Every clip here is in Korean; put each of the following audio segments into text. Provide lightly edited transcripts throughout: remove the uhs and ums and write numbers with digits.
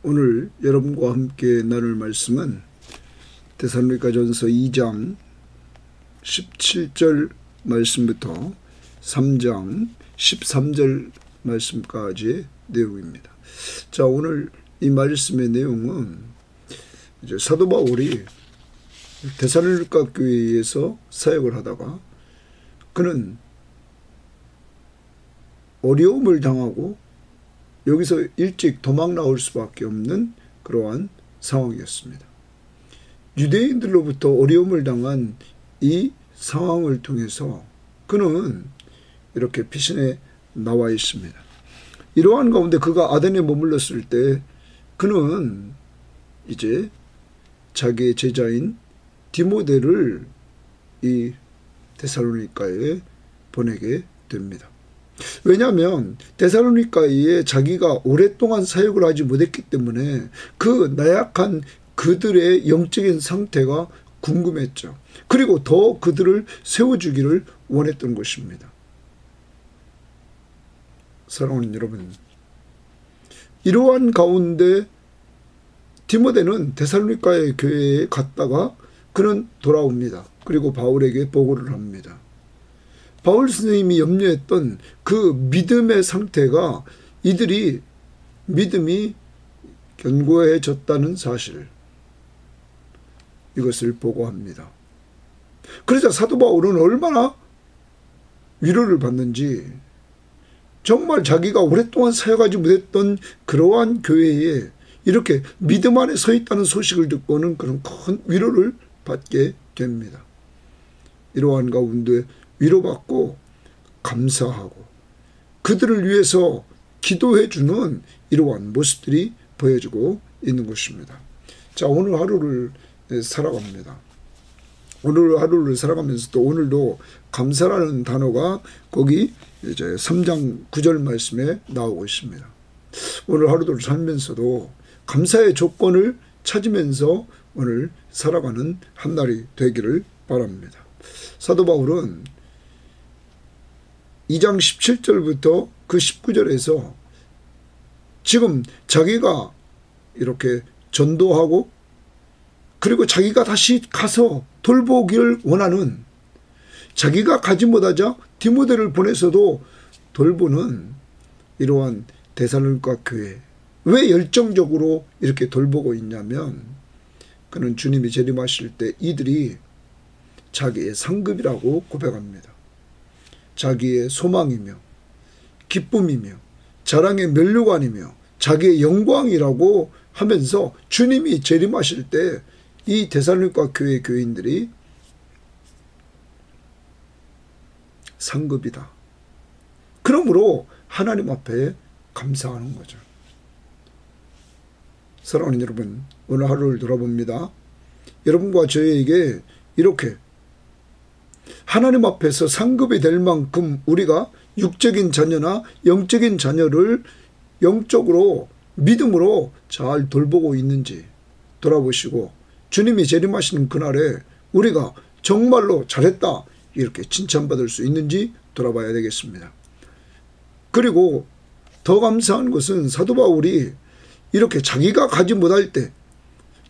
오늘 여러분과 함께 나눌 말씀은 데살로니가전서 2장 17절 말씀부터 3장 13절 말씀까지의 내용입니다. 자, 오늘 이 말씀의 내용은 이제 사도 바울이 데살로니가 교회에서 사역을 하다가 그는 어려움을 당하고 여기서 일찍 도망 나올 수밖에 없는 그러한 상황이었습니다. 유대인들로부터 어려움을 당한 이 상황을 통해서 그는 이렇게 피신해 나와 있습니다. 이러한 가운데 그가 아덴에 머물렀을 때 그는 이제 자기의 제자인 디모데를 이 데살로니가에 보내게 됩니다. 왜냐하면 데살로니가에 자기가 오랫동안 사역을 하지 못했기 때문에 그 나약한 그들의 영적인 상태가 궁금했죠. 그리고 더 그들을 세워주기를 원했던 것입니다. 사랑하는 여러분, 이러한 가운데 디모데는 데살로니가의 교회에 갔다가 그는 돌아옵니다. 그리고 바울에게 보고를 합니다. 바울 선생님이 염려했던 그 믿음의 상태가 이들이 믿음이 견고해졌다는 사실, 이것을 보고합니다. 그러자 사도 바울은 얼마나 위로를 받는지, 정말 자기가 오랫동안 사역하지 못했던 그러한 교회에 이렇게 믿음 안에 서 있다는 소식을 듣고는 그런 큰 위로를 받게 됩니다. 이러한 가운데 위로받고 감사하고 그들을 위해서 기도해주는 이러한 모습들이 보여지고 있는 것입니다. 자, 오늘 하루를 살아갑니다. 오늘 하루를 살아가면서도 오늘도 감사라는 단어가 거기 이제 3장 9절 말씀에 나오고 있습니다. 오늘 하루를 살면서도 감사의 조건을 찾으면서 오늘 살아가는 한 날이 되기를 바랍니다. 사도 바울은 2장 17절부터 그 19절에서 지금 자기가 이렇게 전도하고 그리고 자기가 다시 가서 돌보기를 원하는, 자기가 가지 못하자 디모데를 보내서도 돌보는 이러한 데살로니가 교회, 왜 열정적으로 이렇게 돌보고 있냐면 그는 주님이 재림하실 때 이들이 자기의 상급이라고 고백합니다. 자기의 소망이며 기쁨이며 자랑의 면류관이며 자기의 영광이라고 하면서 주님이 재림하실 때 이 데살로니가 교회 교인들이 상급이다. 그러므로 하나님 앞에 감사하는 거죠. 사랑하는 여러분, 오늘 하루를 돌아봅니다. 여러분과 저에게 이렇게 하나님 앞에서 상급이 될 만큼 우리가 육적인 자녀나 영적인 자녀를 영적으로 믿음으로 잘 돌보고 있는지 돌아보시고 주님이 재림하시는 그날에 우리가 정말로 잘했다 이렇게 칭찬받을 수 있는지 돌아봐야 되겠습니다. 그리고 더 감사한 것은 사도 바울이 이렇게 자기가 가지 못할 때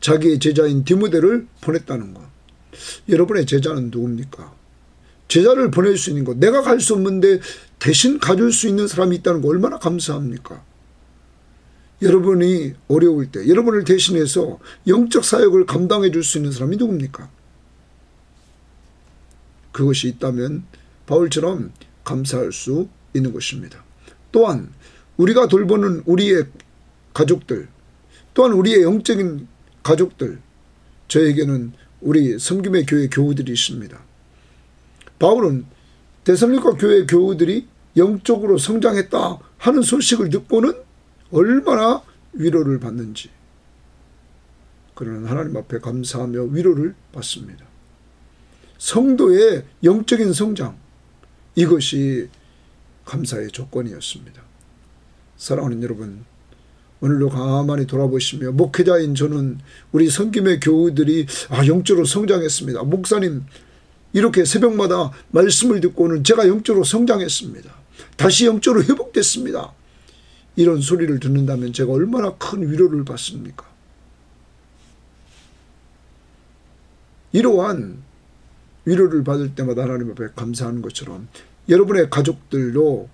자기의 제자인 디모데를 보냈다는 것. 여러분의 제자는 누굽니까? 제자를 보낼 수 있는 것, 내가 갈 수 없는데 대신 가줄 수 있는 사람이 있다는 거 얼마나 감사합니까? 여러분이 어려울 때 여러분을 대신해서 영적 사역을 감당해 줄 수 있는 사람이 누굽니까? 그것이 있다면 바울처럼 감사할 수 있는 것입니다. 또한 우리가 돌보는 우리의 가족들, 또한 우리의 영적인 가족들, 저에게는 우리 섬김의 교회 교우들이 있습니다. 바울은 데살로니가 교회 교우들이 영적으로 성장했다 하는 소식을 듣고는 얼마나 위로를 받는지 그는 하나님 앞에 감사하며 위로를 받습니다. 성도의 영적인 성장, 이것이 감사의 조건이었습니다. 사랑하는 여러분, 오늘도 가만히 돌아보시며 목회자인 저는 우리 섬김의 교우들이 영적으로 성장했습니다. 목사님 이렇게 새벽마다 말씀을 듣고는 제가 영적으로 성장했습니다. 다시 영적으로 회복됐습니다. 이런 소리를 듣는다면 제가 얼마나 큰 위로를 받습니까? 이러한 위로를 받을 때마다 하나님 앞에 감사하는 것처럼 여러분의 가족들도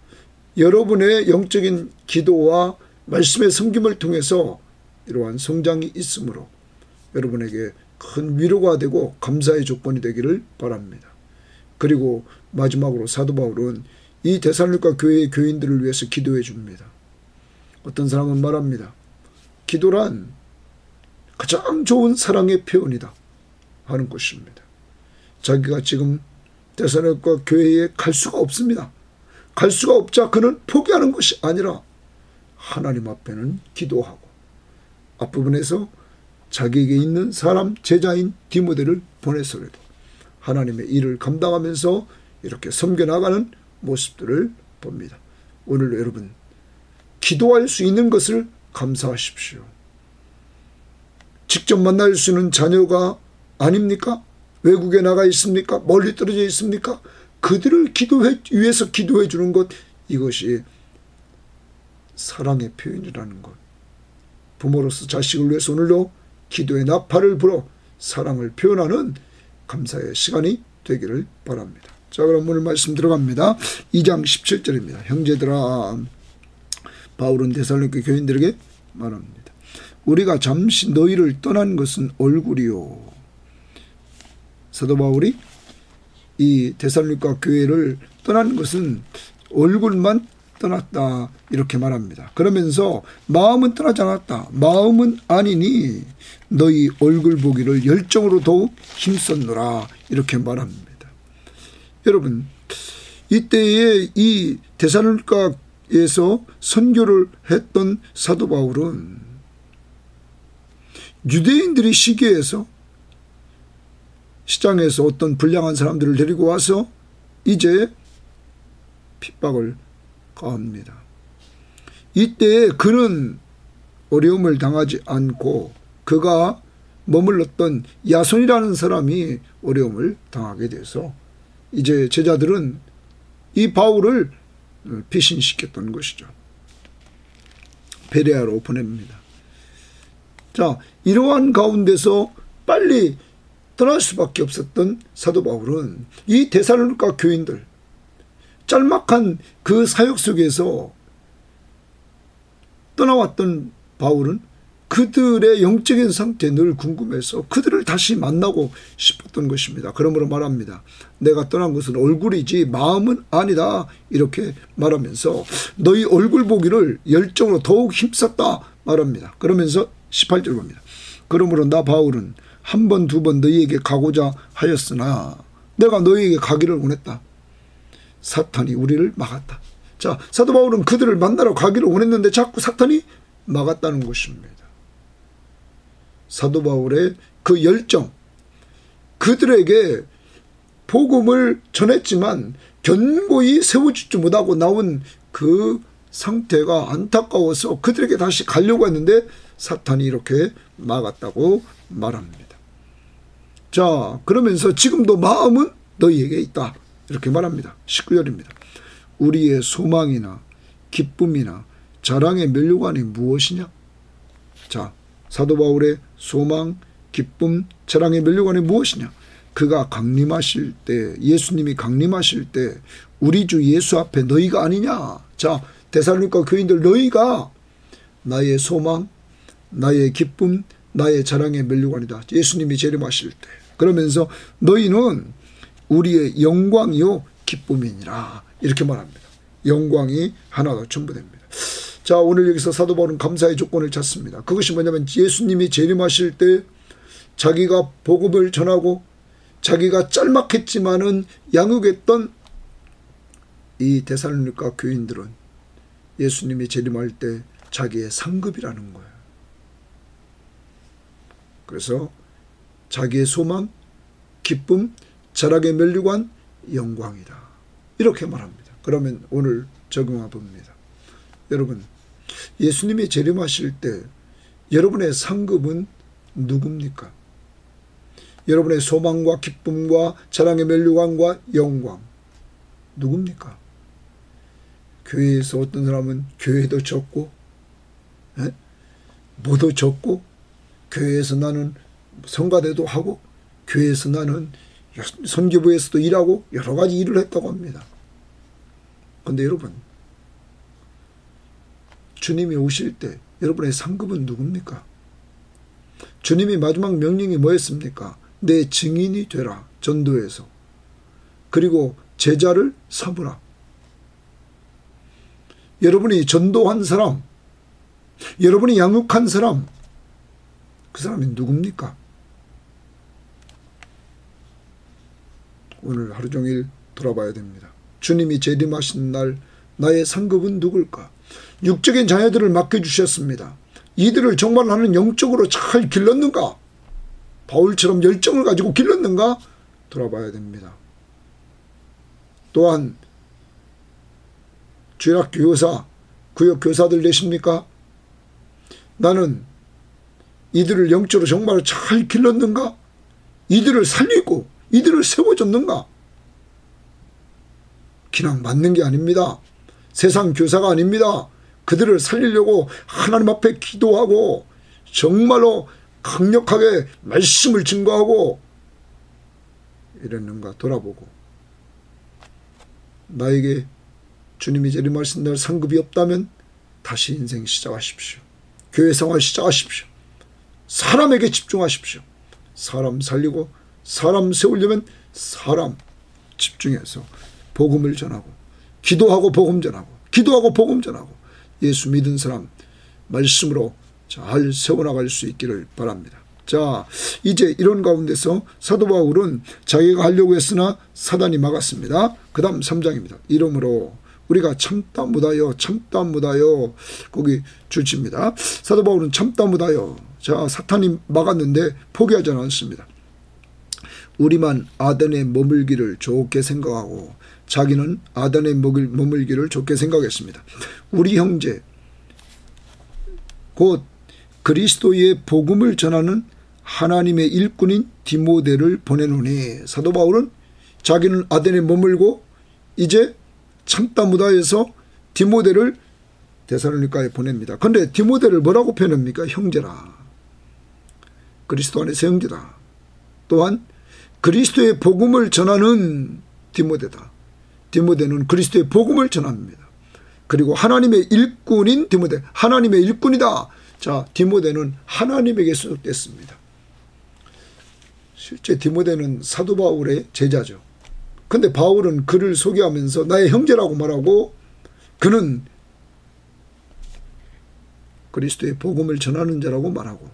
여러분의 영적인 기도와 말씀의 섬김을 통해서 이러한 성장이 있으므로 여러분에게 큰 위로가 되고 감사의 조건이 되기를 바랍니다. 그리고 마지막으로 사도 바울은 이 데살로니가 교회의 교인들을 위해서 기도해 줍니다. 어떤 사람은 말합니다. 기도란 가장 좋은 사랑의 표현이다 하는 것입니다. 자기가 지금 데살로니가 교회에 갈 수가 없습니다. 갈 수가 없자 그는 포기하는 것이 아니라 하나님 앞에는 기도하고 앞부분에서 자기에게 있는 사람 제자인 디모데를 보내서라도 하나님의 일을 감당하면서 이렇게 섬겨나가는 모습들을 봅니다. 오늘 여러분 기도할 수 있는 것을 감사하십시오. 직접 만날 수 있는 자녀가 아닙니까? 외국에 나가 있습니까? 멀리 떨어져 있습니까? 그들을 위해서 기도해 주는 것, 이것이 사랑의 표현이라는 것. 부모로서 자식을 위해서 오늘도 기도의 나팔을 불어 사랑을 표현하는 감사의 시간이 되기를 바랍니다. 자, 그럼 오늘 말씀 들어갑니다. 2장 17절입니다. 형제들아, 바울은 데살로니가 교인들에게 말합니다. 우리가 잠시 너희를 떠난 것은 얼굴이요. 사도 바울이 이 데살로니가 교회를 떠난 것은 얼굴만 떠났다 이렇게 말합니다. 그러면서 마음은 떠나지 않았다. 마음은 아니니 너희 얼굴 보기를 열정으로 더욱 힘썼노라 이렇게 말합니다. 여러분, 이때에 이 데살로니가에서 선교를 했던 사도 바울은 유대인들이 시기해서 시장에서 어떤 불량한 사람들을 데리고 와서 이제 핍박을 가합니다. 이때 그는 어려움을 당하지 않고 그가 머물렀던 야손이라는 사람이 어려움을 당하게 돼서 이제 제자들은 이 바울을 피신시켰던 것이죠. 베레아로 보냅니다. 자, 이러한 가운데서 빨리 떠날 수밖에 없었던 사도 바울은 이 데살로니가 교인들, 짤막한 그 사역 속에서 떠나왔던 바울은 그들의 영적인 상태에 늘 궁금해서 그들을 다시 만나고 싶었던 것입니다. 그러므로 말합니다. 내가 떠난 것은 얼굴이지 마음은 아니다 이렇게 말하면서 너희 얼굴 보기를 열정으로 더욱 힘썼다 말합니다. 그러면서 18절 봅니다. 그러므로 나 바울은 한 번, 두 번 너희에게 가고자 하였으나 내가 너희에게 가기를 원했다. 사탄이 우리를 막았다. 자, 사도 바울은 그들을 만나러 가기를 원했는데 자꾸 사탄이 막았다는 것입니다. 사도 바울의 그 열정, 그들에게 복음을 전했지만 견고히 세워주지 못하고 나온 그 상태가 안타까워서 그들에게 다시 가려고 했는데 사탄이 이렇게 막았다고 말합니다. 자, 그러면서 지금도 마음은 너희에게 있다 이렇게 말합니다. 19절입니다. 우리의 소망이나 기쁨이나 자랑의 면류관이 무엇이냐? 자, 사도 바울의 소망, 기쁨, 자랑의 면류관이 무엇이냐? 그가 강림하실 때, 예수님이 강림하실 때 우리 주 예수 앞에 너희가 아니냐? 자, 데살로니가 교인들, 너희가 나의 소망, 나의 기쁨, 나의 자랑의 면류관이다. 예수님이 재림하실 때. 그러면서 너희는 우리의 영광이요 기쁨이니라 이렇게 말합니다. 영광이 하나로 전부됩니다. 자, 오늘 여기서 사도 바울은 감사의 조건을 찾습니다. 그것이 뭐냐면 예수님이 재림하실 때 자기가 복음을 전하고 자기가 짤막했지만은 양육했던 이 데살로니가 교인들은 예수님이 재림할 때 자기의 상급이라는 거예요. 그래서 자기의 소망, 기쁨, 자랑의 면류관, 영광이다. 이렇게 말합니다. 그러면 오늘 적용해 봅니다. 여러분, 예수님이 재림하실 때 여러분의 상급은 누굽니까? 여러분의 소망과 기쁨과 자랑의 면류관과 영광 누굽니까? 교회에서 어떤 사람은 교회도 적고 뭐도 적고 교회에서 나는 성가대도 하고 교회에서 나는 선교부에서도 일하고 여러 가지 일을 했다고 합니다. 그런데 여러분, 주님이 오실 때 여러분의 상급은 누굽니까? 주님의 마지막 명령이 뭐였습니까? 내 증인이 되라. 전도에서. 그리고 제자를 삼으라. 여러분이 전도한 사람, 여러분이 양육한 사람, 그 사람이 누굽니까? 오늘 하루 종일 돌아봐야 됩니다. 주님이 재림하신 날 나의 상급은 누굴까? 육적인 자녀들을 맡겨주셨습니다. 이들을 정말 나는 영적으로 잘 길렀는가? 바울처럼 열정을 가지고 길렀는가? 돌아봐야 됩니다. 또한 주일학교 교사, 구역 교사들 되십니까? 나는 이들을 영적으로 정말 잘 길렀는가? 이들을 살리고 이들을 세워줬는가? 그냥 맞는 게 아닙니다. 세상 교사가 아닙니다. 그들을 살리려고 하나님 앞에 기도하고 정말로 강력하게 말씀을 증거하고 이랬는가 돌아보고, 나에게 주님이 재림하신 날 상급이 없다면 다시 인생 시작하십시오. 교회 생활 시작하십시오. 사람에게 집중하십시오. 사람 살리고 사람 세우려면 사람 집중해서 복음을 전하고 기도하고 복음 전하고 기도하고 복음 전하고 예수 믿은 사람 말씀으로 잘 세워나갈 수 있기를 바랍니다. 자, 이제 이런 가운데서 사도 바울은 자기가 하려고 했으나 사단이 막았습니다. 그 다음 3장입니다. 이러므로 우리가 참다 못하여 거기 줄칩니다. 사도 바울은 참다 못하여, 자, 사탄이 막았는데 포기하지 않습니다. 우리만 아덴에 머물기를 좋게 생각하고 자기는 아덴에 머물기를 좋게 생각했습니다. 우리 형제 곧 그리스도의 복음을 전하는 하나님의 일꾼인 디모데를 보내노니, 사도 바울은 자기는 아덴에 머물고 이제 참다 못하여서 디모데를 데살로니가에 보냅니다. 그런데 디모데를 뭐라고 표현합니까? 형제라. 그리스도 안에서 형제다. 또한 그리스도의 복음을 전하는 디모데다. 디모데는 그리스도의 복음을 전합니다. 그리고 하나님의 일꾼인 디모데, 하나님의 일꾼이다. 자, 디모데는 하나님에게 소속됐습니다. 실제 디모데는 사도 바울의 제자죠. 근데 바울은 그를 소개하면서 나의 형제라고 말하고, 그는 그리스도의 복음을 전하는 자라고 말하고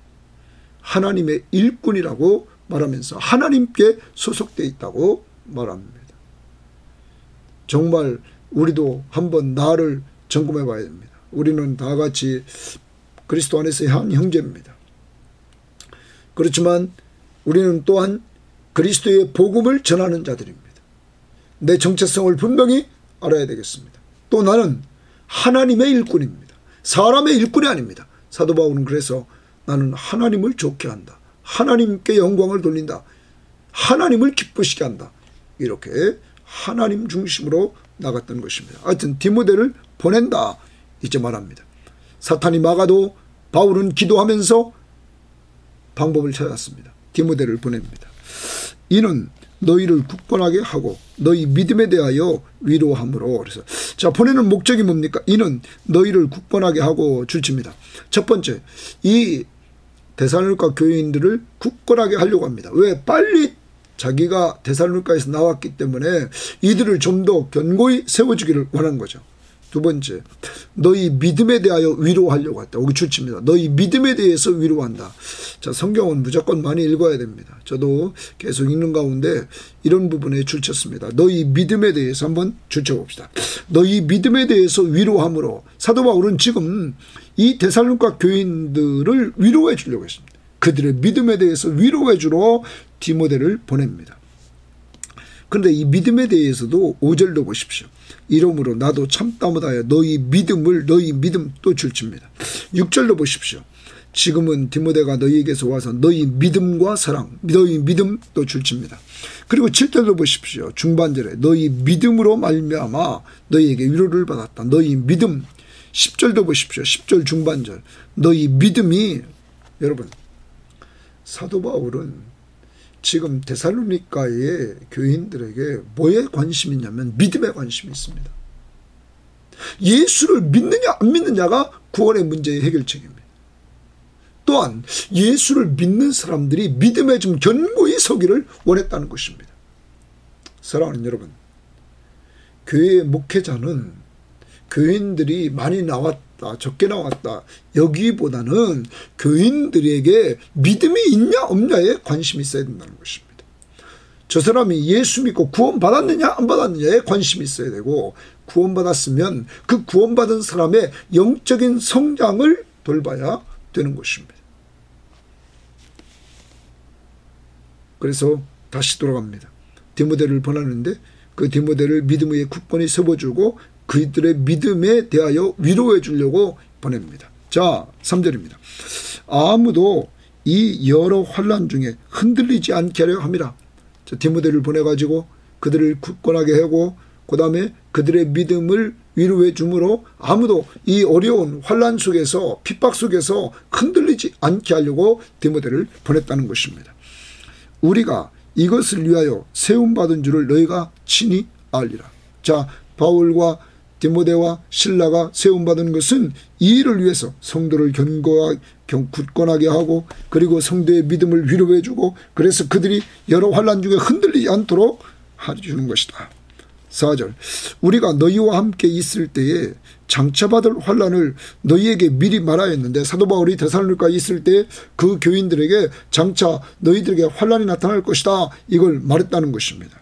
하나님의 일꾼이라고 말하면서 하나님께 소속되어 있다고 말합니다. 정말 우리도 한번 나를 점검해 봐야 됩니다. 우리는 다 같이 그리스도 안에서 한 형제입니다. 그렇지만 우리는 또한 그리스도의 복음을 전하는 자들입니다. 내 정체성을 분명히 알아야 되겠습니다. 또 나는 하나님의 일꾼입니다. 사람의 일꾼이 아닙니다. 사도 바울은 그래서 나는 하나님을 좋게 한다. 하나님께 영광을 돌린다. 하나님을 기쁘시게 한다. 이렇게 하나님 중심으로 나갔던 것입니다. 하여튼 디모데를 보낸다. 이제 말합니다. 사탄이 막아도 바울은 기도하면서 방법을 찾았습니다. 디모데를 보냅니다. 이는 너희를 굳건하게 하고 너희 믿음에 대하여 위로함으로. 그래서 자, 보내는 목적이 뭡니까? 이는 너희를 굳건하게 하고 줄칩니다. 첫 번째, 이 데살로니가 교인들을 굳건하게 하려고 합니다. 왜? 빨리 자기가 데살로니가에서 나왔기 때문에 이들을 좀 더 견고히 세워주기를 원한 거죠. 두 번째, 너희 믿음에 대하여 위로하려고 했다. 여기 줄칩니다. 너희 믿음에 대해서 위로한다. 자, 성경은 무조건 많이 읽어야 됩니다. 저도 계속 읽는 가운데 이런 부분에 줄쳤습니다. 너희 믿음에 대해서 한번 줄쳐봅시다. 너희 믿음에 대해서 위로함으로, 사도 바울은 지금 이 데살로니가 교인들을 위로해 주려고 했습니다. 그들의 믿음에 대해서 위로해 주러 디모데를 보냅니다. 그런데 이 믿음에 대해서도 5절도 보십시오. 이러므로 나도 참다 못하여 너희 믿음 또 줄칩니다. 6절도 보십시오. 지금은 디모데가 너희에게서 와서 너희 믿음과 사랑, 너희 믿음 또 줄칩니다. 그리고 7절도 보십시오. 중반절에 너희 믿음으로 말미암아 너희에게 위로를 받았다. 너희 믿음. 10절도 보십시오. 10절 중반절. 너희 믿음이, 여러분, 사도 바울은 지금 데살로니가의 교인들에게 뭐에 관심이 있냐면 믿음에 관심이 있습니다. 예수를 믿느냐 안 믿느냐가 구원의 문제의 해결책입니다. 또한 예수를 믿는 사람들이 믿음에 좀 견고히 서기를 원했다는 것입니다. 사랑하는 여러분, 교회의 목회자는 교인들이 많이 나왔다, 적게 나왔다, 여기보다는 교인들에게 믿음이 있냐 없냐에 관심이 있어야 된다는 것입니다. 저 사람이 예수 믿고 구원받았느냐 안 받았느냐에 관심이 있어야 되고, 구원받았으면 그 구원받은 사람의 영적인 성장을 돌봐야 되는 것입니다. 그래서 다시 돌아갑니다. 디모데를 보내는데 그 디모데를 믿음의 굳건히 세워주고 그들의 믿음에 대하여 위로해 주려고 보냅니다. 자, 3절입니다. 아무도 이 여러 환난 중에 흔들리지 않게 하려 함이라. 자, 디모데를 보내가지고 그들을 굳건하게 하고 그 다음에 그들의 믿음을 위로해 주므로 아무도 이 어려운 환난 속에서 핍박 속에서 흔들리지 않게 하려고 디모데를 보냈다는 것입니다. 우리가 이것을 위하여 세움받은 줄을 너희가 친히 알리라. 자, 바울과 디모데와 실라가 세움받은 것은 이 일을 위해서 성도를 굳건하게 하고 그리고 성도의 믿음을 위로해 주고 그래서 그들이 여러 환난 중에 흔들리지 않도록 해주는 것이다. 4절. 우리가 너희와 함께 있을 때에 장차받을 환난을 너희에게 미리 말하였는데, 사도 바울이 데살로니가에 있을 때 그 교인들에게 장차 너희들에게 환난이 나타날 것이다, 이걸 말했다는 것입니다.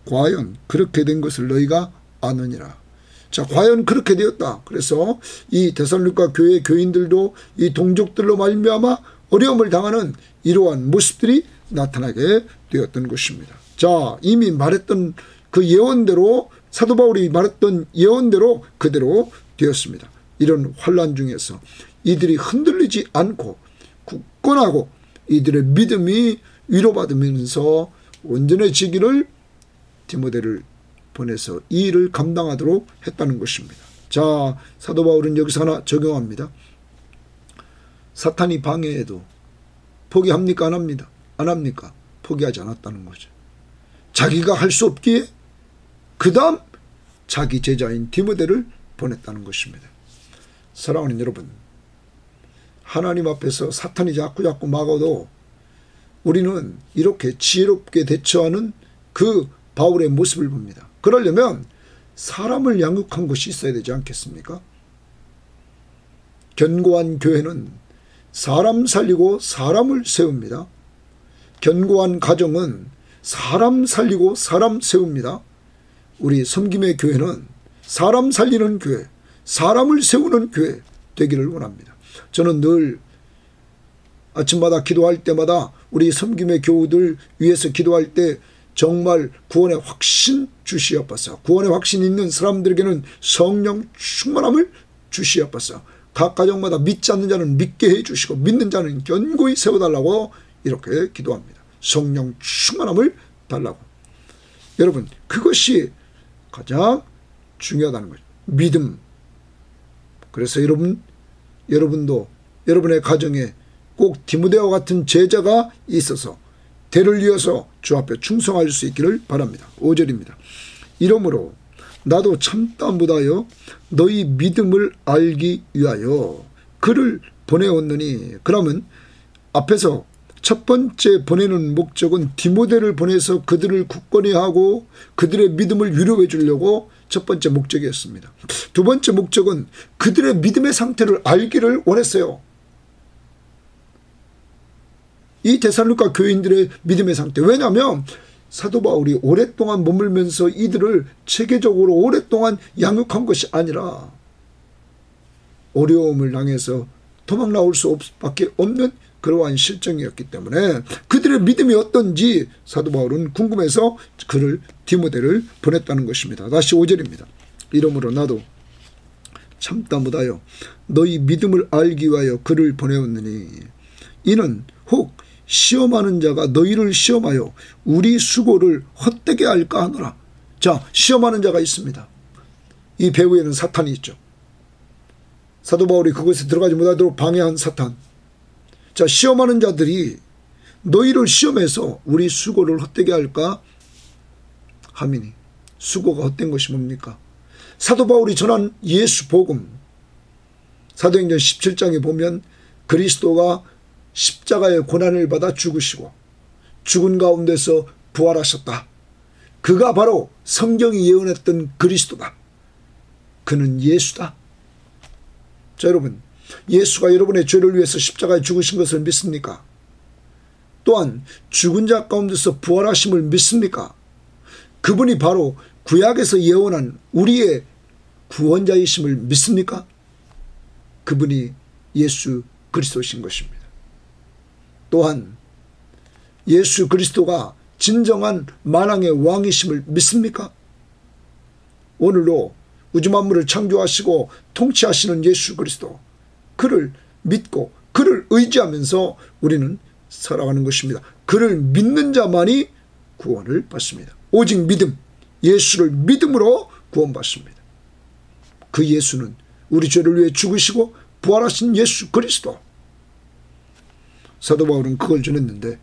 과연 그렇게 된 것을 너희가 아느니라. 자, 과연 그렇게 되었다. 그래서 이 데살로니가 교회 교인들도 이 동족들로 말미암아 어려움을 당하는 이러한 모습들이 나타나게 되었던 것입니다. 자, 이미 말했던 그 예언대로, 사도 바울이 말했던 예언대로 그대로 되었습니다. 이런 환난 중에서 이들이 흔들리지 않고 굳건하고 이들의 믿음이 위로받으면서 온전해지기를 디모데를 보내서 이 일을 감당하도록 했다는 것입니다. 자, 사도 바울은 여기서 하나 적용합니다. 사탄이 방해해도 포기합니까? 안 합니다. 안 합니까? 포기하지 않았다는 거죠. 자기가 할 수 없기에 그 다음 자기 제자인 디모데를 보냈다는 것입니다. 사랑하는 여러분, 하나님 앞에서 사탄이 자꾸 막아도 우리는 이렇게 지혜롭게 대처하는 그 바울의 모습을 봅니다. 그러려면 사람을 양육한 것이 있어야 되지 않겠습니까? 견고한 교회는 사람 살리고 사람을 세웁니다. 견고한 가정은 사람 살리고 사람 세웁니다. 우리 섬김의 교회는 사람 살리는 교회, 사람을 세우는 교회 되기를 원합니다. 저는 늘 아침마다 기도할 때마다 우리 섬김의 교우들 위해서 기도할 때 정말 구원의 확신 주시옵소서. 구원의 확신 있는 사람들에게는 성령 충만함을 주시옵소서. 각 가정마다 믿지 않는 자는 믿게 해주시고 믿는 자는 견고히 세워달라고 이렇게 기도합니다. 성령 충만함을 달라고. 여러분, 그것이 가장 중요하다는 거죠. 믿음. 그래서 여러분도 여러분의 가정에 꼭 디모데와 같은 제자가 있어서 대를 이어서 주 앞에 충성할 수 있기를 바랍니다. 5절입니다. 이러므로 나도 참다 못하여 너희 믿음을 알기 위하여 그를 보내었느니. 그러면 앞에서 첫 번째 보내는 목적은 디모데를 보내서 그들을 굳건히 하고 그들의 믿음을 위로해 주려고 첫 번째 목적이었습니다. 두 번째 목적은 그들의 믿음의 상태를 알기를 원했어요. 이 데살로니가 교인들의 믿음의 상태. 왜냐하면 사도 바울이 오랫동안 머물면서 이들을 체계적으로 오랫동안 양육한 것이 아니라 어려움을 당해서 도망 나올 수밖에 없는 그러한 실정이었기 때문에 그들의 믿음이 어떤지 사도 바울은 궁금해서 그를 디모데를 보냈다는 것입니다. 다시 5절입니다. 이러므로 나도 참다 못하여 너희 믿음을 알기 위하여 그를 보내었느니 이는 혹 시험하는 자가 너희를 시험하여 우리 수고를 헛되게 할까 하노라. 자, 시험하는 자가 있습니다. 이 배후에는 사탄이 있죠. 사도 바울이 그것에 들어가지 못하도록 방해한 사탄. 자, 시험하는 자들이 너희를 시험해서 우리 수고를 헛되게 할까 함이니, 수고가 헛된 것이 뭡니까? 사도 바울이 전한 예수 복음, 사도행전 17장에 보면 그리스도가 십자가의 고난을 받아 죽으시고 죽은 가운데서 부활하셨다. 그가 바로 성경이 예언했던 그리스도다. 그는 예수다. 자, 여러분, 예수가 여러분의 죄를 위해서 십자가에 죽으신 것을 믿습니까? 또한 죽은 자 가운데서 부활하심을 믿습니까? 그분이 바로 구약에서 예언한 우리의 구원자이심을 믿습니까? 그분이 예수 그리스도신 것입니다. 또한 예수 그리스도가 진정한 만왕의 왕이심을 믿습니까? 오늘도 우주 만물을 창조하시고 통치하시는 예수 그리스도, 그를 믿고 그를 의지하면서 우리는 살아가는 것입니다. 그를 믿는 자만이 구원을 받습니다. 오직 믿음, 예수를 믿음으로 구원받습니다. 그 예수는 우리 죄를 위해 죽으시고 부활하신 예수 그리스도. 사도 바울은 그걸 전했는데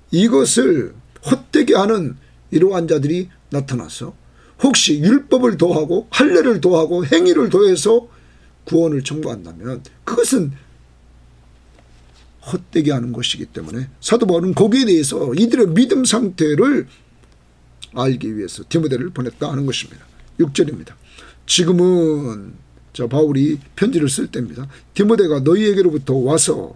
이것을 헛되게 하는 이러한 자들이 나타나서 혹시 율법을 더하고 할례를 더하고 행위를 더해서 구원을 청구한다면 그것은 헛되게 하는 것이기 때문에 사도 바울은 거기에 대해서 이들의 믿음 상태를 알기 위해서 디모데를 보냈다 하는 것입니다. 6절입니다. 지금은 바울이 편지를 쓸 때입니다. 디모데가 너희에게로부터 와서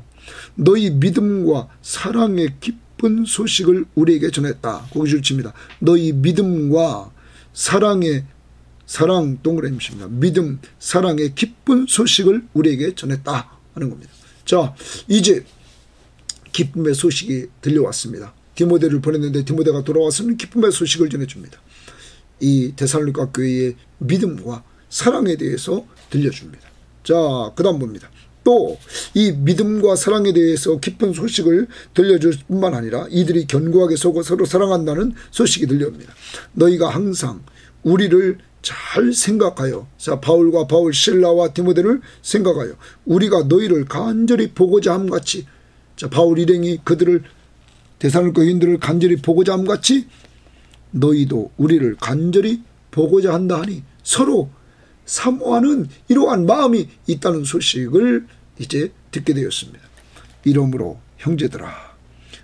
너희 믿음과 사랑의 기쁜 소식을 우리에게 전했다. 거기 줄칩니다. 너희 믿음과 사랑의, 사랑 동그라미입니다. 믿음, 사랑의 기쁜 소식을 우리에게 전했다 하는 겁니다. 자, 이제 기쁨의 소식이 들려왔습니다. 디모데를 보냈는데 디모데가 돌아와서는 기쁨의 소식을 전해줍니다. 이 데살로니가 교회의 믿음과 사랑에 대해서 들려줍니다. 자, 그 다음 봅니다. 또 이 믿음과 사랑에 대해서 기쁜 소식을 들려줄 뿐만 아니라 이들이 견고하게 서로 사랑한다는 소식이 들려옵니다. 너희가 항상 우리를 잘 생각하여, 자, 바울 실라와 디모데를 생각하여 우리가 너희를 간절히 보고자 함같이, 자, 바울 일행이 그들을 데살로니가 교인들을 간절히 보고자 함같이 너희도 우리를 간절히 보고자 한다 하니 서로 사모하는 이러한 마음이 있다는 소식을 이제 듣게 되었습니다. 이러므로 형제들아,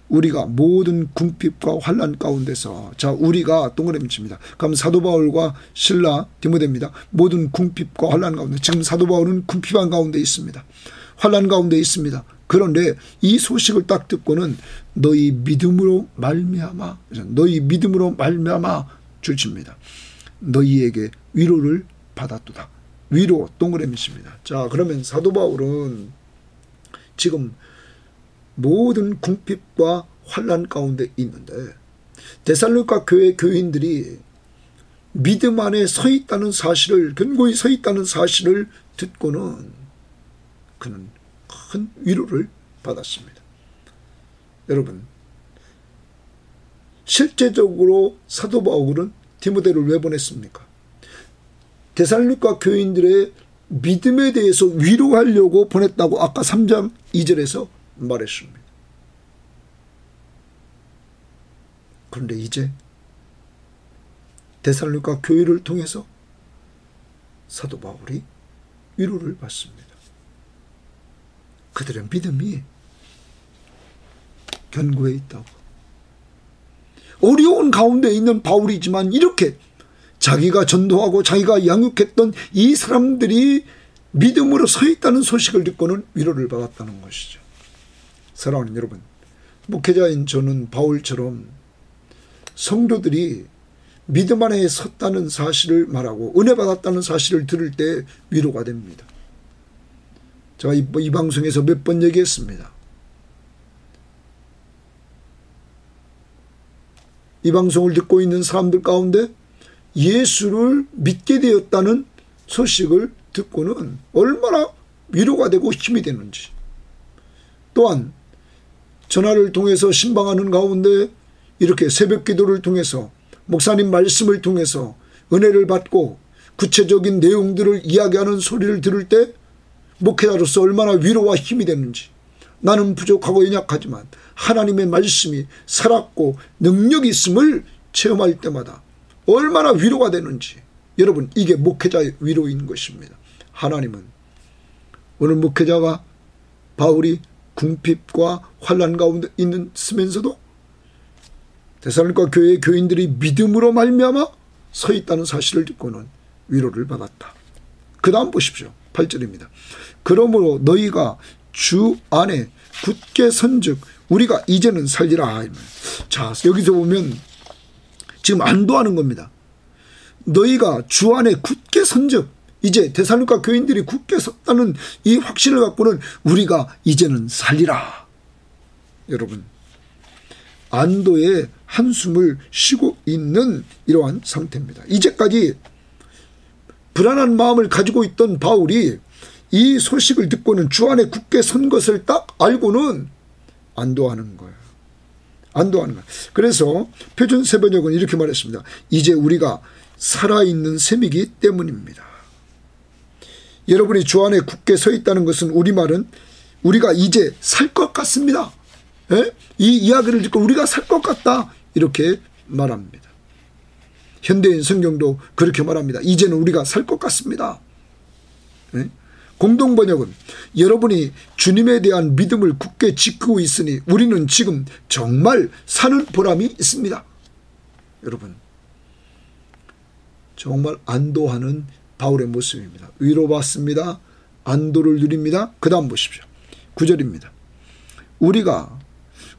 우리가 모든 궁핍과 환난 가운데서, 자, 우리가 동그라미 칩니다. 그럼 사도 바울과 실라, 디모데입니다. 모든 궁핍과 환난 가운데, 지금 사도 바울은 궁핍한 가운데 있습니다. 환난 가운데 있습니다. 그런데 이 소식을 딱 듣고는 너희 믿음으로 말미암아 줄칩니다. 너희에게 위로를 받았도다. 위로 동그라미 칩니다. 자, 그러면 사도 바울은 지금 모든 궁핍과 환난 가운데 있는데 데살로니가 교회 교인들이 믿음 안에 서 있다는 사실을, 견고히 서 있다는 사실을 듣고는 그는 큰 위로를 받았습니다. 여러분, 실제적으로 사도 바울은 디모데를 왜 보냈습니까? 데살로니가 교인들의 믿음에 대해서 위로하려고 보냈다고 아까 3장 2절에서 말했습니다. 그런데 이제 데살로니가 교회를 통해서 사도 바울이 위로를 받습니다. 그들의 믿음이 견고해 있다고. 어려운 가운데 있는 바울이지만 이렇게 자기가 전도하고 자기가 양육했던 이 사람들이 믿음으로 서 있다는 소식을 듣고는 위로를 받았다는 것이죠. 사랑하는 여러분, 목회자인 저는 바울처럼 성도들이 믿음 안에 섰다는 사실을 말하고 은혜 받았다는 사실을 들을 때 위로가 됩니다. 제가 이 방송에서 몇 번 얘기했습니다. 이 방송을 듣고 있는 사람들 가운데 예수를 믿게 되었다는 소식을 듣고는 얼마나 위로가 되고 힘이 되는지, 또한 전화를 통해서 신방하는 가운데 이렇게 새벽 기도를 통해서 목사님 말씀을 통해서 은혜를 받고 구체적인 내용들을 이야기하는 소리를 들을 때 목회자로서 얼마나 위로와 힘이 되는지, 나는 부족하고 연약하지만 하나님의 말씀이 살았고 능력이 있음을 체험할 때마다 얼마나 위로가 되는지, 여러분, 이게 목회자의 위로인 것입니다. 하나님은 오늘 목회자가 바울이 궁핍과 환난 가운데 있으면서도 데살로니가 교회의 교인들이 믿음으로 말미암아 서 있다는 사실을 듣고는 위로를 받았다. 그 다음 보십시오. 8절입니다. 그러므로 너희가 주 안에 굳게 선즉 우리가 이제는 살리라. 자, 여기서 보면 지금 안도하는 겁니다. 너희가 주 안에 굳게 선즉, 이제 데살로니가 교인들이 굳게 섰다는 이 확신을 갖고는 우리가 이제는 살리라. 여러분, 안도의 한숨을 쉬고 있는 이러한 상태입니다. 이제까지 불안한 마음을 가지고 있던 바울이 이 소식을 듣고는 주 안에 굳게 선 것을 딱 알고는 안도하는 거예요. 안도하는 거예요. 그래서 표준 세번역은 이렇게 말했습니다. 이제 우리가 살아있는 셈이기 때문입니다. 여러분이 주 안에 굳게 서 있다는 것은 우리말은 우리가 이제 살 것 같습니다. 예? 이 이야기를 듣고 우리가 살 것 같다, 이렇게 말합니다. 현대인 성경도 그렇게 말합니다. 이제는 우리가 살 것 같습니다. 예? 공동번역은 여러분이 주님에 대한 믿음을 굳게 지키고 있으니 우리는 지금 정말 사는 보람이 있습니다. 여러분, 정말 안도하는 바울의 모습입니다. 위로받습니다. 안도를 누립니다. 그 다음 보십시오. 9절입니다. 우리가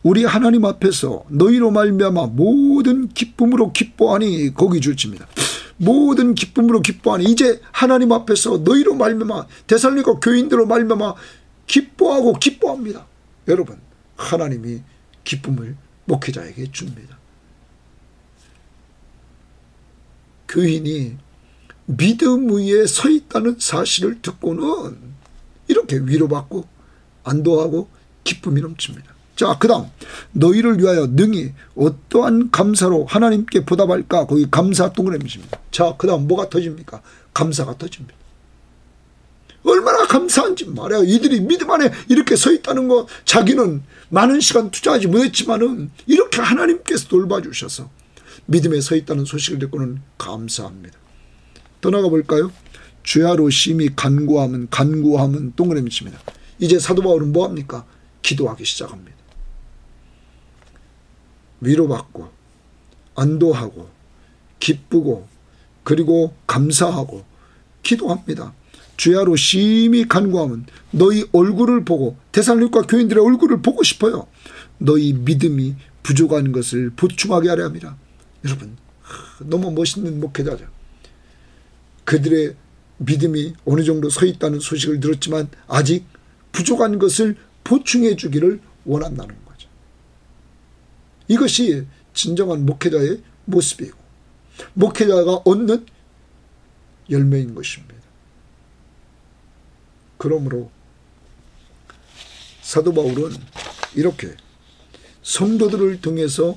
우리 하나님 앞에서 너희로 말미암아 모든 기쁨으로 기뻐하니, 거기 줄칩니다. 모든 기쁨으로 기뻐하니, 이제 하나님 앞에서 너희로 말미암아, 데살로니가 교인들로 말미암아 기뻐하고 기뻐합니다. 여러분, 하나님이 기쁨을 목회자에게 줍니다. 교인이 믿음 위에 서 있다는 사실을 듣고는 이렇게 위로받고 안도하고 기쁨이 넘칩니다. 자, 그 다음 너희를 위하여 능히 어떠한 감사로 하나님께 보답할까, 거기 감사 동그라미입니다. 자, 그 다음 뭐가 터집니까? 감사가 터집니다. 얼마나 감사한지 말이야. 이들이 믿음 안에 이렇게 서 있다는 거, 자기는 많은 시간 투자하지 못했지만은 이렇게 하나님께서 돌봐주셔서 믿음에 서 있다는 소식을 듣고는 감사합니다. 더 나가 볼까요? 주야로 심히 간구함은 동그라미 칩니다. 이제 사도 바울은 뭐합니까? 기도하기 시작합니다. 위로받고 안도하고 기쁘고 그리고 감사하고 기도합니다. 주야로 심히 간구함은 너희 얼굴을 보고, 데살로니가 교인들의 얼굴을 보고 싶어요. 너희 믿음이 부족한 것을 보충하게 하려 합니다. 여러분, 너무 멋있는 목회자죠. 그들의 믿음이 어느 정도 서 있다는 소식을 들었지만 아직 부족한 것을 보충해 주기를 원한다는 거죠. 이것이 진정한 목회자의 모습이고 목회자가 얻는 열매인 것입니다. 그러므로 사도 바울은 이렇게 성도들을 통해서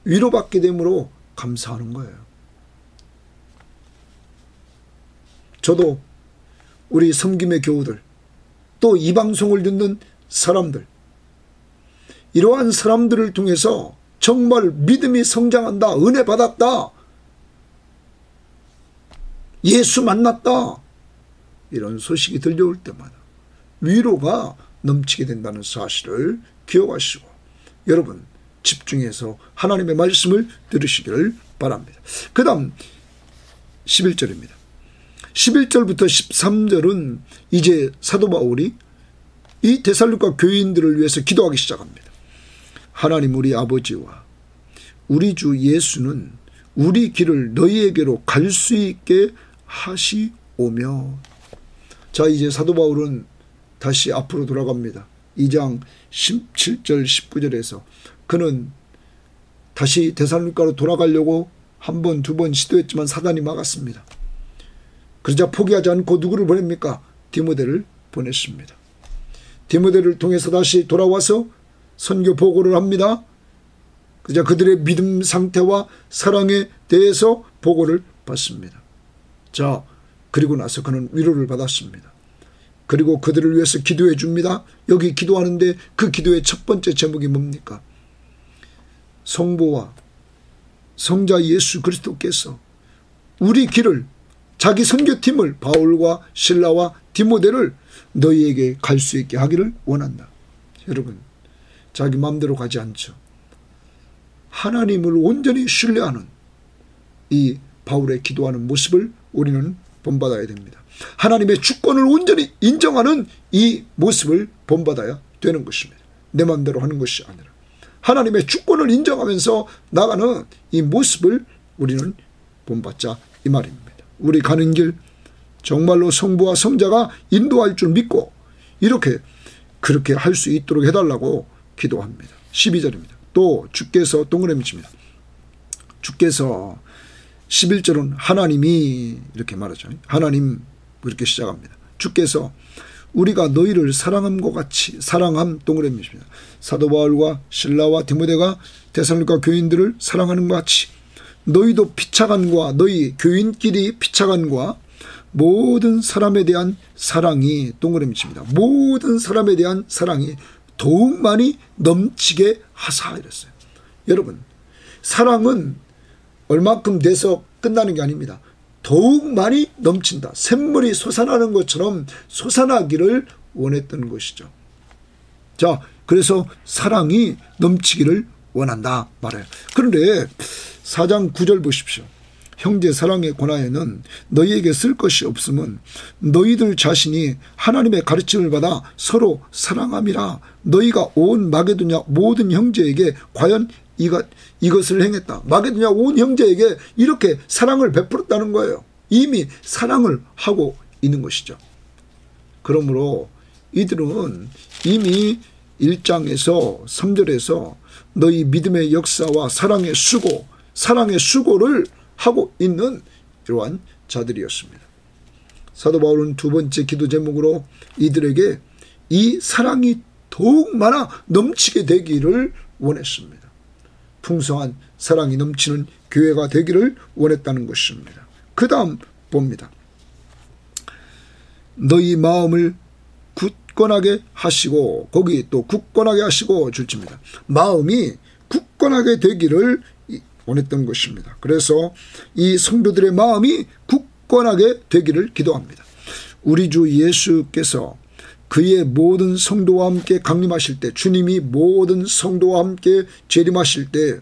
위로받게 되므로 감사하는 거예요. 저도 우리 섬김의 교우들, 또 이 방송을 듣는 사람들, 이러한 사람들을 통해서 정말 믿음이 성장한다, 은혜 받았다, 예수 만났다, 이런 소식이 들려올 때마다 위로가 넘치게 된다는 사실을 기억하시고 여러분 집중해서 하나님의 말씀을 들으시기를 바랍니다. 그 다음 11절입니다. 11절부터 13절은 이제 사도 바울이 이 데살로니가 교인들을 위해서 기도하기 시작합니다. 하나님 우리 아버지와 우리 주 예수는 우리 길을 너희에게로 갈 수 있게 하시오며. 자, 이제 사도 바울은 다시 앞으로 돌아갑니다. 2장 17절 19절에서 그는 다시 데살로니가로 돌아가려고 한 번, 두 번 시도했지만 사단이 막았습니다. 그러자 포기하지 않고 누구를 보냅니까? 디모데를 보냈습니다. 디모데를 통해서 다시 돌아와서 선교 보고를 합니다. 그러자 그들의 믿음 상태와 사랑에 대해서 보고를 받습니다. 자, 그리고 나서 그는 위로를 받았습니다. 그리고 그들을 위해서 기도해 줍니다. 여기 기도하는데 그 기도의 첫 번째 제목이 뭡니까? 성부와 성자 예수 그리스도께서 우리 길을, 자기 선교팀을, 바울과 실라와 디모데를 너희에게 갈 수 있게 하기를 원한다. 여러분, 자기 마음대로 가지 않죠. 하나님을 온전히 신뢰하는 이 바울의 기도하는 모습을 우리는 본받아야 됩니다. 하나님의 주권을 온전히 인정하는 이 모습을 본받아야 되는 것입니다. 내 마음대로 하는 것이 아니라 하나님의 주권을 인정하면서 나가는 이 모습을 우리는 본받자 이 말입니다. 우리 가는 길 정말로 성부와 성자가 인도할 줄 믿고 그렇게 할 수 있도록 해달라고 기도합니다. 12절입니다. 또 주께서 동그라미 칩니다. 주께서 11절은 하나님이 이렇게 말하죠. 하나님 그렇게 시작합니다. 주께서 우리가 너희를 사랑함과 같이 사랑함 동그라미 칩니다. 사도 바울과 실라와 디모데가 데살로니가 교인들을 사랑하는 것 같이 너희도 피차간과 너희 교인끼리 피차간과 모든 사람에 대한 사랑이 동그라미 칩니다. 모든 사람에 대한 사랑이 더욱 많이 넘치게 하사 이랬어요. 여러분, 사랑은 얼마큼 돼서 끝나는 게 아닙니다. 더욱 많이 넘친다. 샘물이 솟아나는 것처럼 솟아나기를 원했던 것이죠. 자, 그래서 사랑이 넘치기를 원한다 말해요. 그런데 4장 9절 보십시오. 형제 사랑에 관하여는 너희에게 쓸 것이 없음은 너희들 자신이 하나님의 가르침을 받아 서로 사랑함이라. 너희가 온 마게도냐 모든 형제에게 과연 이것을 행했다. 마게도냐 온 형제에게 이렇게 사랑을 베풀었다는 거예요. 이미 사랑을 하고 있는 것이죠. 그러므로 이들은 이미 1장에서 3절에서 너희 믿음의 역사와 사랑의 수고를 하고 있는 이러한 자들이었습니다. 사도 바울은 두 번째 기도 제목으로 이들에게 이 사랑이 더욱 많아 넘치게 되기를 원했습니다. 풍성한 사랑이 넘치는 교회가 되기를 원했다는 것입니다. 그 다음 봅니다. 너희 마음을 굳건하게 하시고, 거기 또 굳건하게 하시고 줄칩니다. 마음이 굳건하게 되기를 원했던 것입니다. 그래서 이 성도들의 마음이 굳건하게 되기를 기도합니다. 우리 주 예수께서 그의 모든 성도와 함께 강림하실 때, 주님이 모든 성도와 함께 재림하실 때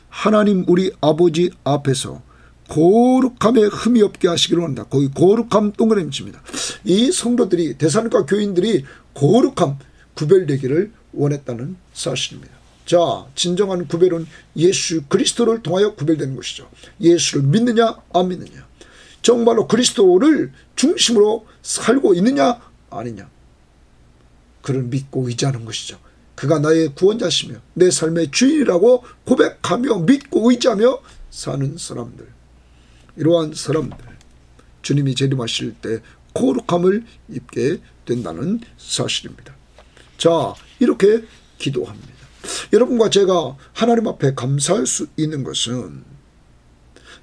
하나님 우리 아버지 앞에서 거룩함에 흠이 없게 하시기를 원한다. 거기 거룩함 동그라미 칩니다. 이 성도들이, 데살로니가 교인들이 거룩함, 구별되기를 원했다는 사실입니다. 자, 진정한 구별은 예수 그리스도를 통하여 구별되는 것이죠. 예수를 믿느냐 안 믿느냐, 정말로 그리스도를 중심으로 살고 있느냐 아니냐, 그를 믿고 의지하는 것이죠. 그가 나의 구원자시며 내 삶의 주인이라고 고백하며 믿고 의지하며 사는 사람들, 이러한 사람들 주님이 재림하실 때 거룩함을 입게 된다는 사실입니다. 자, 이렇게 기도합니다. 여러분과 제가 하나님 앞에 감사할 수 있는 것은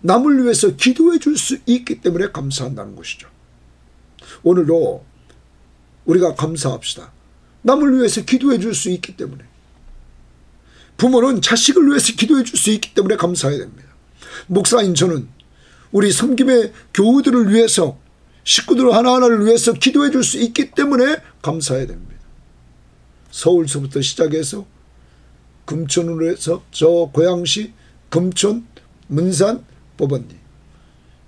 남을 위해서 기도해 줄 수 있기 때문에 감사한다는 것이죠. 오늘도 우리가 감사합시다. 남을 위해서 기도해 줄 수 있기 때문에. 부모는 자식을 위해서 기도해 줄 수 있기 때문에 감사해야 됩니다. 목사인 저는 우리 섬김의 교우들을 위해서, 식구들 하나하나를 위해서 기도해 줄 수 있기 때문에 감사해야 됩니다. 서울서부터 시작해서 금천으로 해서 저 고양시, 금천, 문산, 법원리,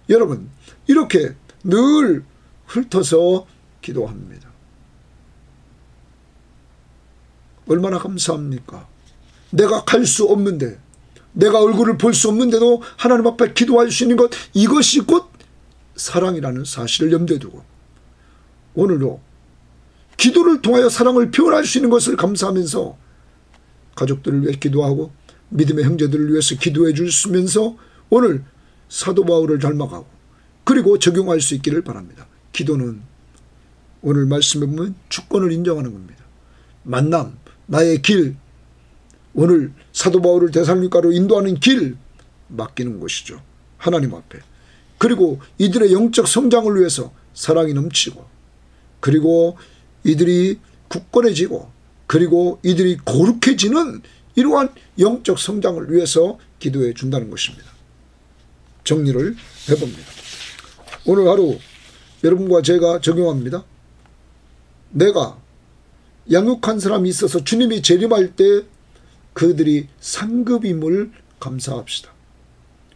여러분 이렇게 늘 훑어서 기도합니다. 얼마나 감사합니까? 내가 갈 수 없는데, 내가 얼굴을 볼 수 없는데도 하나님 앞에 기도할 수 있는 것, 이것이 곧 사랑이라는 사실을 염두에 두고 오늘도 기도를 통하여 사랑을 표현할 수 있는 것을 감사하면서 가족들을 위해 기도하고 믿음의 형제들을 위해서 기도해 주시면서 오늘 사도 바울을 닮아가고 그리고 적용할 수 있기를 바랍니다. 기도는 오늘 말씀에 보면 주권을 인정하는 겁니다. 만남, 나의 길, 오늘 사도 바울을 데살로니가로 인도하는 길 맡기는 것이죠. 하나님 앞에. 그리고 이들의 영적 성장을 위해서 사랑이 넘치고 그리고 이들이 굳건해지고 그리고 이들이 거룩해지는 이러한 영적 성장을 위해서 기도해 준다는 것입니다. 정리를 해봅니다. 오늘 하루 여러분과 제가 적용합니다. 내가 양육한 사람이 있어서 주님이 재림할 때 그들이 상급임을 감사합시다.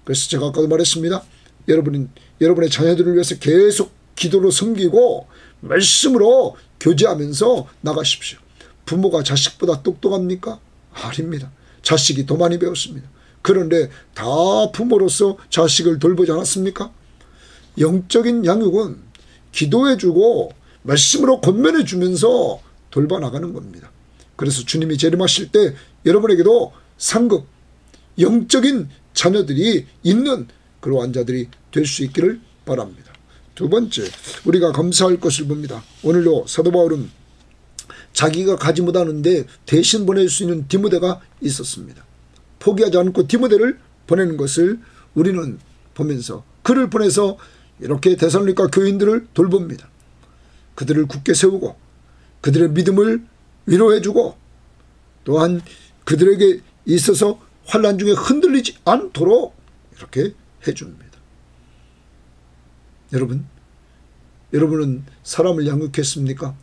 그래서 제가 아까도 말했습니다. 여러분의 자녀들을 위해서 계속 기도로 섬기고 말씀으로 교제하면서 나가십시오. 부모가 자식보다 똑똑합니까? 아닙니다. 자식이 더 많이 배웠습니다. 그런데 다 부모로서 자식을 돌보지 않았습니까? 영적인 양육은 기도해주고 말씀으로 권면해주면서 돌봐나가는 겁니다. 그래서 주님이 재림하실 때 여러분에게도 상급, 영적인 자녀들이 있는 그러한 자들이 될 수 있기를 바랍니다. 두 번째, 우리가 감사할 것을 봅니다. 오늘도 사도 바울은 자기가 가지 못하는데 대신 보낼 수 있는 디모데가 있었습니다. 포기하지 않고 디모데를 보내는 것을 우리는 보면서 그를 보내서 이렇게 데살로니가 교인들을 돌봅니다. 그들을 굳게 세우고 그들의 믿음을 위로해주고 또한 그들에게 있어서 환난 중에 흔들리지 않도록 이렇게 해줍니다. 여러분은 사람을 양육했습니까?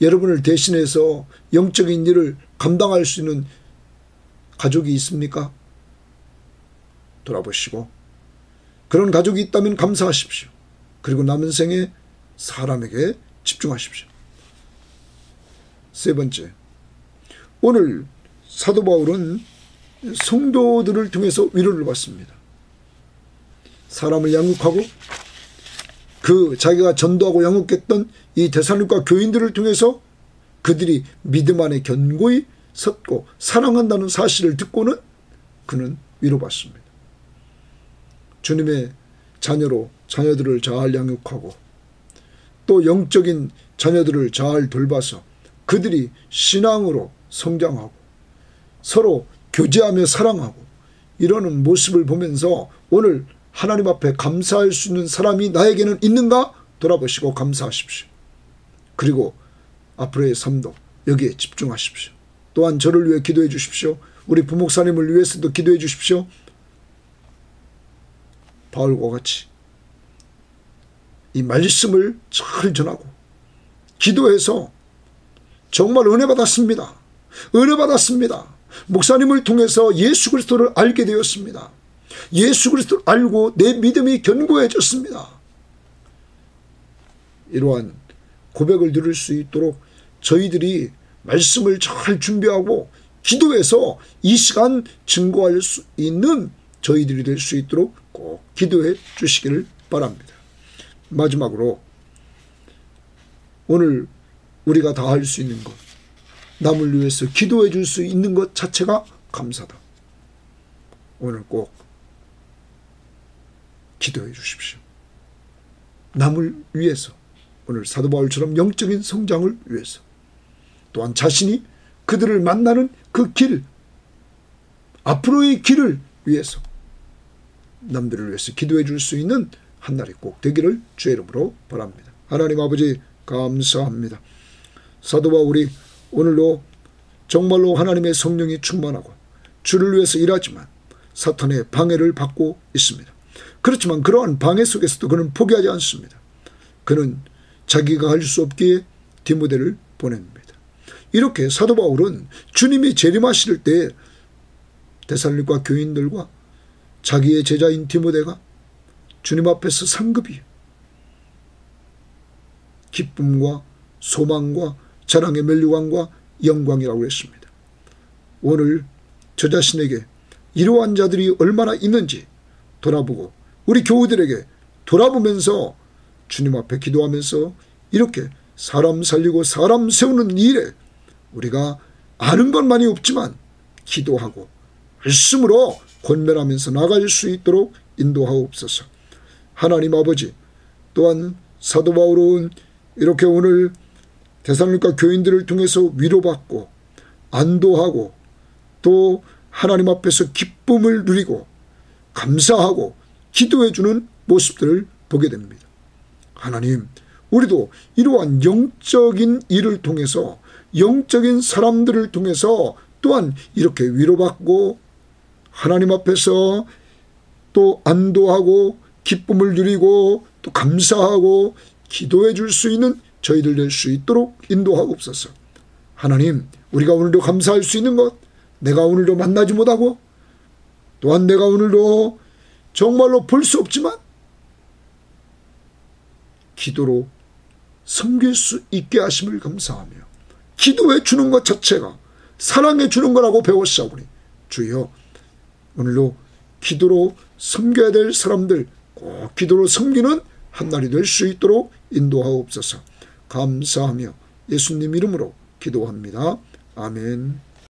여러분을 대신해서 영적인 일을 감당할 수 있는 가족이 있습니까? 돌아보시고 그런 가족이 있다면 감사하십시오. 그리고 남은 생에 사람에게 집중하십시오. 세 번째, 오늘 사도 바울은 성도들을 통해서 위로를 받습니다. 사람을 양육하고 자기가 전도하고 양육했던 이 데살로니가 교인들을 통해서 그들이 믿음 안에 견고히 섰고 사랑한다는 사실을 듣고는 그는 위로받습니다. 주님의 자녀로 자녀들을 잘 양육하고 또 영적인 자녀들을 잘 돌봐서 그들이 신앙으로 성장하고 서로 교제하며 사랑하고 이러는 모습을 보면서 오늘 하나님 앞에 감사할 수 있는 사람이 나에게는 있는가 돌아보시고 감사하십시오. 그리고 앞으로의 삶도 여기에 집중하십시오. 또한 저를 위해 기도해 주십시오. 우리 부목사님을 위해서도 기도해 주십시오. 바울과 같이 이 말씀을 잘 전하고 기도해서 정말 은혜 받았습니다. 은혜 받았습니다. 목사님을 통해서 예수 그리스도를 알게 되었습니다. 예수 그리스도를 알고 내 믿음이 견고해졌습니다. 이러한 고백을 들을 수 있도록 저희들이 말씀을 잘 준비하고 기도해서 이 시간 증거할 수 있는 저희들이 될 수 있도록 꼭 기도해 주시기를 바랍니다. 마지막으로 오늘 우리가 다 할 수 있는 것, 남을 위해서 기도해 줄 수 있는 것 자체가 감사다. 오늘 꼭 기도해 주십시오. 남을 위해서, 오늘 사도 바울처럼 영적인 성장을 위해서, 또한 자신이 그들을 만나는 그 길, 앞으로의 길을 위해서 남들을 위해서 기도해 줄 수 있는 한 날이 꼭 되기를 주의 이름으로 바랍니다. 하나님 아버지 감사합니다. 사도 바울이 오늘도 정말로 하나님의 성령이 충만하고 주를 위해서 일하지만 사탄의 방해를 받고 있습니다. 그렇지만 그러한 방해 속에서도 그는 포기하지 않습니다. 그는 자기가 할 수 없기에 디모데를 보냅니다. 이렇게 사도 바울은 주님이 재림하실 때 데살로니가 교인들과 자기의 제자인 디모데가 주님 앞에서 상급이 기쁨과 소망과 자랑의 면류관과 영광이라고 했습니다. 오늘 저 자신에게 이러한 자들이 얼마나 있는지 돌아보고 우리 교우들에게 돌아보면서 주님 앞에 기도하면서 이렇게 사람 살리고 사람 세우는 일에 우리가 아는 건 많이 없지만 기도하고 말씀으로 권면하면서 나갈 수 있도록 인도하옵소서. 하나님 아버지, 또한 사도 바울은 이렇게 오늘 데살로니가 교인들을 통해서 위로받고 안도하고 또 하나님 앞에서 기쁨을 누리고 감사하고 기도해 주는 모습들을 보게 됩니다. 하나님, 우리도 이러한 영적인 일을 통해서, 영적인 사람들을 통해서 또한 이렇게 위로받고 하나님 앞에서 또 안도하고 기쁨을 누리고 또 감사하고 기도해 줄 수 있는 저희들 될 수 있도록 인도하옵소서. 하나님, 우리가 오늘도 감사할 수 있는 것, 내가 오늘도 만나지 못하고 또한 내가 오늘도 정말로 볼 수 없지만 기도로 섬길 수 있게 하심을 감사하며, 기도해 주는 것 자체가 사랑해 주는 거라고 배웠사오니 주여, 오늘도 기도로 섬겨야 될 사람들, 꼭 기도로 섬기는 한날이 될 수 있도록 인도하옵소서. 감사하며 예수님 이름으로 기도합니다. 아멘.